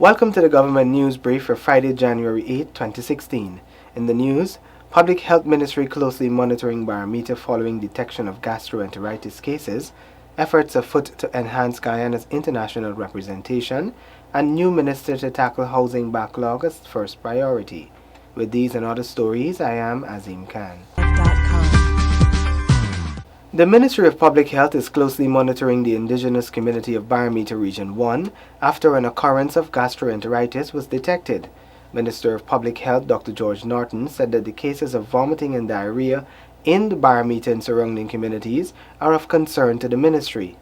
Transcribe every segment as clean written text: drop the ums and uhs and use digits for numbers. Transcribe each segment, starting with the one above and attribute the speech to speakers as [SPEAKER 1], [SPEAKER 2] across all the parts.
[SPEAKER 1] Welcome to the Government News Brief for Friday, January 8, 2016. In the news, Public Health Ministry closely monitoring barometer following detection of gastroenteritis cases, efforts afoot to enhance Guyana's international representation, and new minister to tackle housing backlog as first priority. With these and other stories, I am Azim Khan. The Ministry of Public Health is closely monitoring the indigenous community of Barometer Region 1 after an occurrence of gastroenteritis was detected. Minister of Public Health Dr. George Norton said that the cases of vomiting and diarrhea in the Barometer and surrounding communities are of concern to the ministry.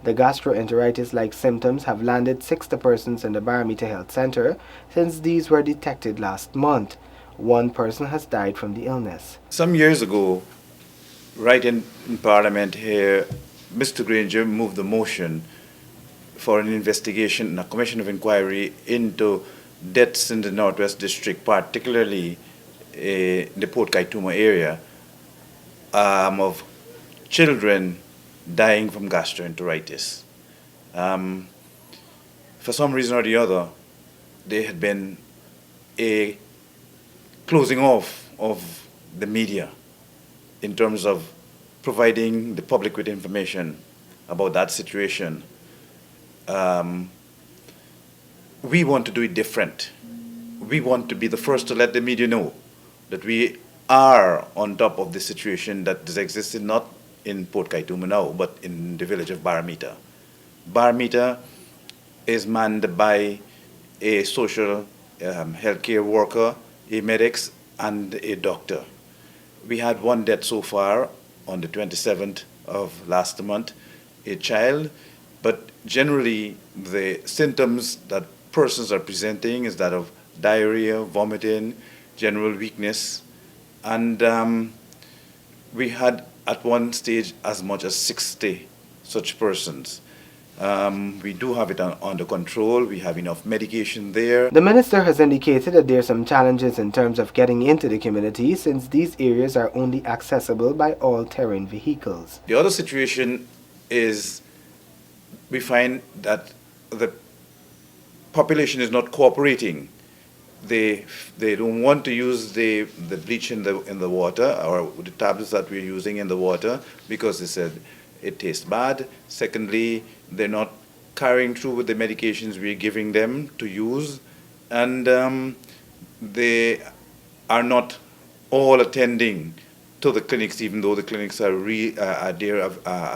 [SPEAKER 1] The gastroenteritis-like symptoms have landed 60 persons in the Barometer Health Center since these were detected last month. One person has died from the illness.
[SPEAKER 2] Some years ago, right in Parliament here, Mr. Granger moved the motion for an investigation, a commission of inquiry into deaths in the Northwest District, particularly the Port Kaituma area, of children dying from gastroenteritis. For some reason or the other, there had been a closing off of the media in terms of providing the public with information about that situation. We want to do it different. We want to be the first to let the media know that we are on top of the situation that has existed not in Port Kaituma now, but in the village of Barometer. Barometer is manned by a social healthcare worker, a medics, and a doctor. We had one death so far on the 27th of last month, a child, but generally the symptoms that persons are presenting is that of diarrhea, vomiting, general weakness, and we had at one stage as much as 60 such persons. We do have it under control. We have enough medication there.
[SPEAKER 1] The minister has indicated that there are some challenges in terms of getting into the community since these areas are only accessible by all-terrain vehicles.
[SPEAKER 2] The other situation is we find that the population is not cooperating. They don't want to use the bleach in the water or the tablets that we're using in the water because they said it tastes bad. Secondly, they're not carrying through with the medications we're giving them to use, and they are not all attending to the clinics, even though the clinics are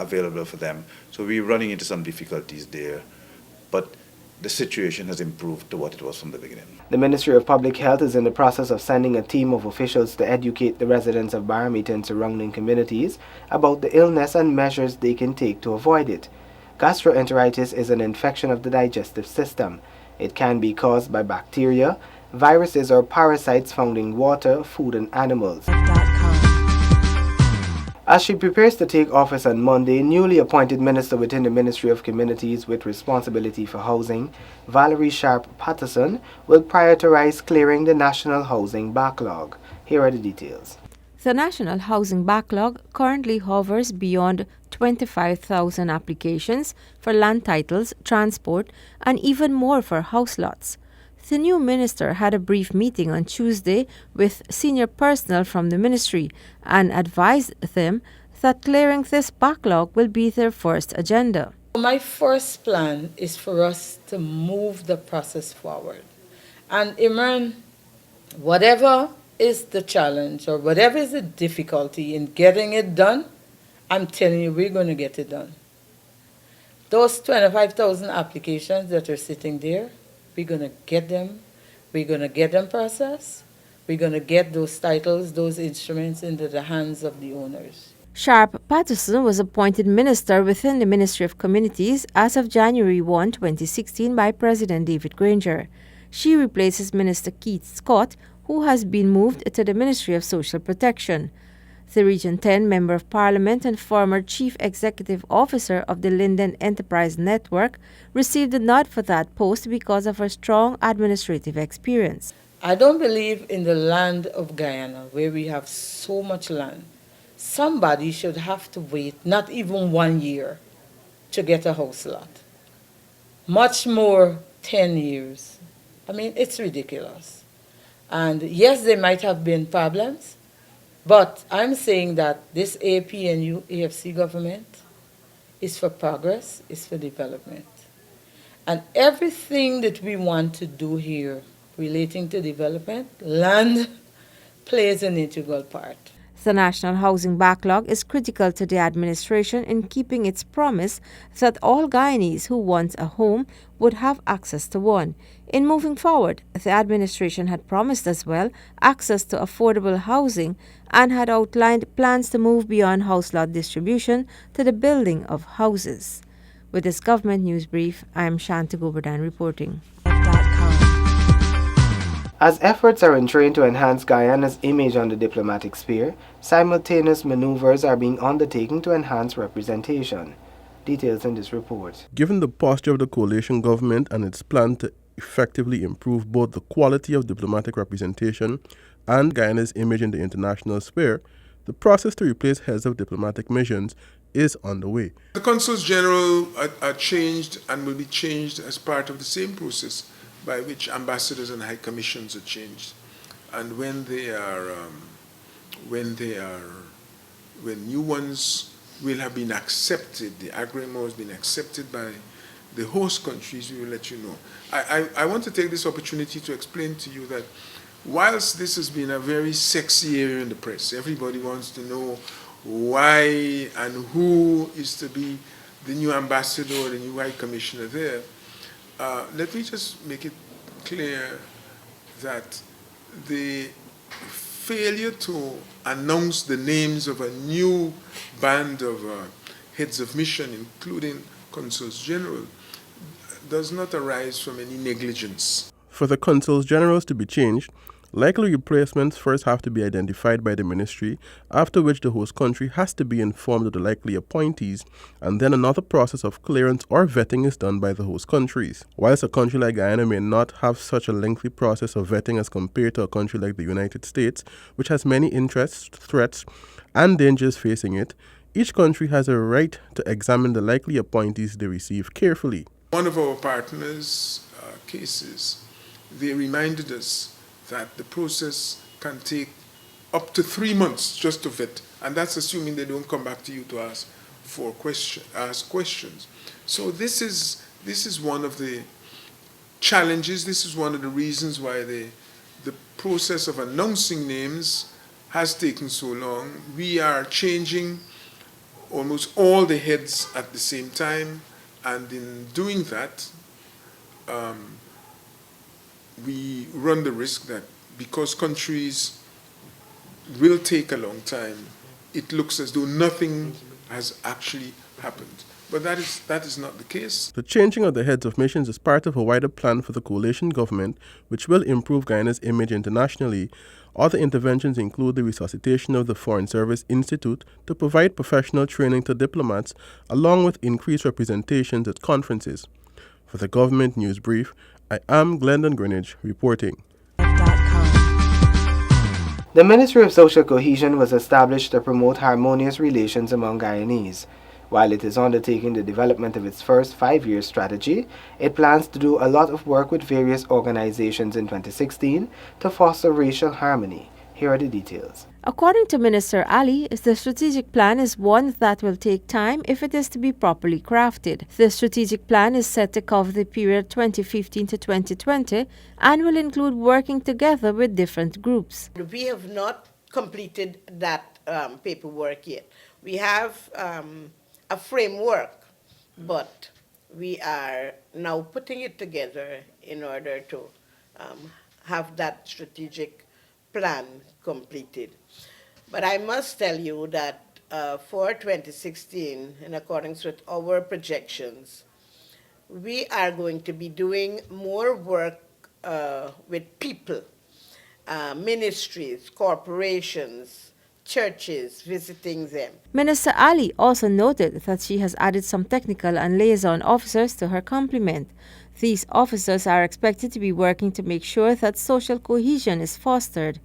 [SPEAKER 2] available for them. So we're running into some difficulties there, but the situation has improved to what it was from the beginning.
[SPEAKER 1] The Ministry of Public Health is in the process of sending a team of officials to educate the residents of Barometer and surrounding communities about the illness and measures they can take to avoid it. Gastroenteritis is an infection of the digestive system. It can be caused by bacteria, viruses, or parasites found in water, food, and animals. As she prepares to take office on Monday, newly appointed minister within the Ministry of Communities with responsibility for housing, Valerie Sharp Patterson, will prioritize clearing the national housing backlog. Here are the details.
[SPEAKER 3] The national housing backlog currently hovers beyond 25,000 applications for land titles, transport, and even more for house lots. The new minister had a brief meeting on Tuesday with senior personnel from the ministry and advised them that clearing this backlog will be their first agenda.
[SPEAKER 4] My first plan is for us to move the process forward. And Imran, whatever is the challenge or whatever is the difficulty in getting it done, I'm telling you, we're going to get it done. Those 25,000 applications that are sitting there, we're going to get them. We're going to get them processed. We're going to get those titles, those instruments into the hands of the owners.
[SPEAKER 3] Sharp Patterson was appointed minister within the Ministry of Communities as of January 1, 2016 by President David Granger. She replaces Minister Keith Scott, who has been moved to the Ministry of Social Protection. The Region 10 Member of Parliament and former Chief Executive Officer of the Linden Enterprise Network received a nod for that post because of her strong administrative experience.
[SPEAKER 4] I don't believe in the land of Guyana, where we have so much land. Somebody should have to wait not even 1 year to get a house lot. Much more 10 years, I mean, it's ridiculous. And yes, there might have been problems, but I'm saying that this APNU AFC government is for progress, is for development. And everything that we want to do here relating to development, land plays an integral part.
[SPEAKER 3] The national housing backlog is critical to the administration in keeping its promise that all Guyanese who want a home would have access to one. In moving forward, the administration had promised as well access to affordable housing and had outlined plans to move beyond house lot distribution to the building of houses. With this government news brief, I am Shanti Goberdan reporting.
[SPEAKER 1] As efforts are entrained to enhance Guyana's image on the diplomatic sphere, simultaneous maneuvers are being undertaken to enhance representation. Details in this report.
[SPEAKER 5] Given the posture of the coalition government and its plan to effectively improve both the quality of diplomatic representation and Guyana's image in the international sphere, the process to replace heads of diplomatic missions is underway.
[SPEAKER 6] The consuls general are changed and will be changed as part of the same process by which ambassadors and high commissions are changed. And when new ones will have been accepted, the agreement has been accepted by the host countries, we will let you know. I want to take this opportunity to explain to you that whilst this has been a very sexy area in the press, everybody wants to know why and who is to be the new ambassador or the new high commissioner there. Let me just make it clear that the failure to announce the names of a new band of heads of mission, including consuls general, does not arise from any negligence.
[SPEAKER 5] For the consuls generals to be changed, likely replacements first have to be identified by the ministry, after which the host country has to be informed of the likely appointees, and then another process of clearance or vetting is done by the host countries. Whilst a country like Guyana may not have such a lengthy process of vetting as compared to a country like the United States, which has many interests, threats, and dangers facing it, each country has a right to examine the likely appointees they receive carefully.
[SPEAKER 6] One of our partners' cases, they reminded us that the process can take up to 3 months just to vet, and that's assuming they don't come back to you to ask questions. So this is one of the challenges. This is one of the reasons why the process of announcing names has taken so long. We are changing almost all the heads at the same time, and in doing that, we run the risk that because countries will take a long time, it looks as though nothing has actually happened. But that is not the case.
[SPEAKER 5] The changing of the heads of missions is part of a wider plan for the coalition government, which will improve Guyana's image internationally. Other interventions include the resuscitation of the Foreign Service Institute to provide professional training to diplomats, along with increased representations at conferences. For the Government News Brief, I am Glendon Greenwich reporting.
[SPEAKER 1] The Ministry of Social Cohesion was established to promote harmonious relations among Guyanese. While it is undertaking the development of its first 5-year strategy, it plans to do a lot of work with various organizations in 2016 to foster racial harmony. Here are the details.
[SPEAKER 3] According to Minister Ali, the strategic plan is one that will take time if it is to be properly crafted. The strategic plan is set to cover the period 2015 to 2020 and will include working together with different groups.
[SPEAKER 7] We have not completed that paperwork yet. We have a framework, but we are now putting it together in order to have that strategic plan completed. But I must tell you that for 2016, in accordance with our projections, we are going to be doing more work with people, ministries, corporations, churches, visiting them.
[SPEAKER 3] Minister Ali also noted that she has added some technical and liaison officers to her complement. These officers are expected to be working to make sure that social cohesion is fostered.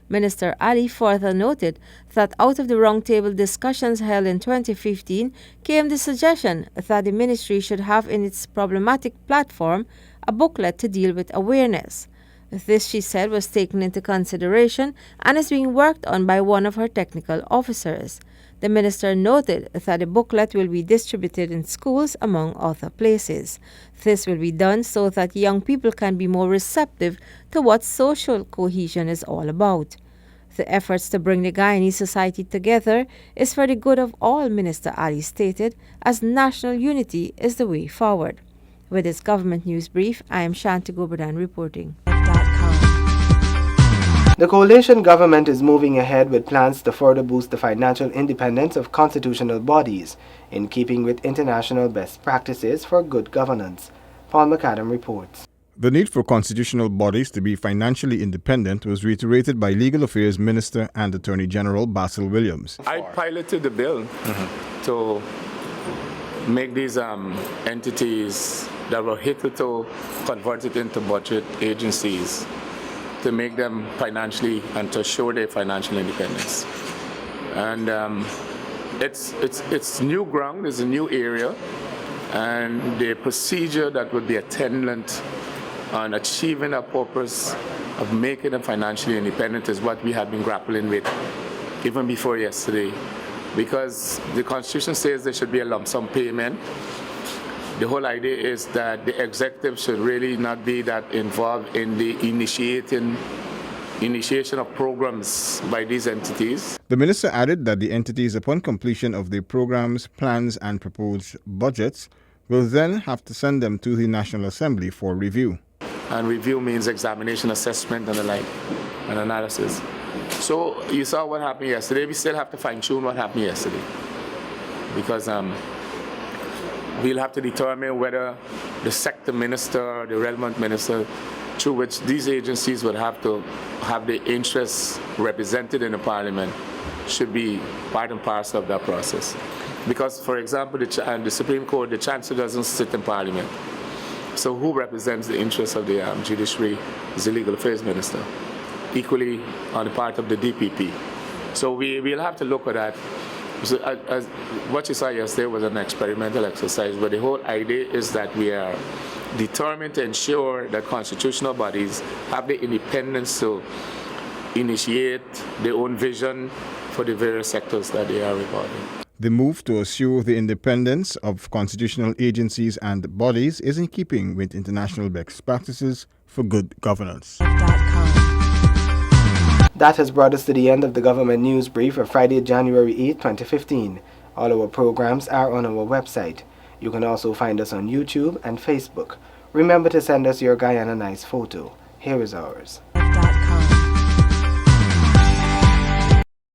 [SPEAKER 3] Minister Ali further noted that out of the roundtable discussions held in 2015 came the suggestion that the ministry should have in its problematic platform a booklet to deal with awareness. This, she said, was taken into consideration and is being worked on by one of her technical officers. The minister noted that the booklet will be distributed in schools, among other places. This will be done so that young people can be more receptive to what social cohesion is all about. The efforts to bring the Guyanese society together is for the good of all, Minister Ali stated, as national unity is the way forward. With this government news brief, I am Shanti Goberdan reporting.
[SPEAKER 1] The coalition government is moving ahead with plans to further boost the financial independence of constitutional bodies, in keeping with international best practices for good governance. Paul McAdam reports.
[SPEAKER 8] The need for constitutional bodies to be financially independent was reiterated by Legal Affairs Minister and Attorney General Basil Williams.
[SPEAKER 9] I piloted the bill to make these entities that were hitherto converted into budget agencies, to make them financially and to assure their financial independence. And it's new ground, it's a new area, and the procedure that would be attendant on achieving a purpose of making them financially independent is what we have been grappling with even before yesterday. Because the Constitution says there should be a lump sum payment. The whole idea is that the executive should really not be that involved in the initiation of programs by these entities.
[SPEAKER 8] The minister added that the entities, upon completion of their programs, plans and proposed budgets, will then have to send them to the National Assembly for review.
[SPEAKER 9] And review means examination, assessment and the like, and analysis. So you saw what happened yesterday. We still have to fine-tune what happened yesterday, because we'll have to determine whether the sector minister, the relevant minister, through which these agencies would have to have their interests represented in the parliament, should be part and parcel of that process. Because, for example, the Supreme Court, the Chancellor doesn't sit in parliament. So who represents the interests of the judiciary is the Legal Affairs Minister, equally on the part of the DPP. So we'll have to look at that. So, what you saw yesterday was an experimental exercise, but the whole idea is that we are determined to ensure that constitutional bodies have the independence to initiate their own vision for the various sectors that they are involved in.
[SPEAKER 8] The move to assure the independence of constitutional agencies and bodies is in keeping with international best practices for good governance.
[SPEAKER 1] That has brought us to the end of the government news brief for Friday, January 8, 2015. All our programs are on our website. You can also find us on YouTube and Facebook. Remember to send us your Guyana Nice photo. Here is ours.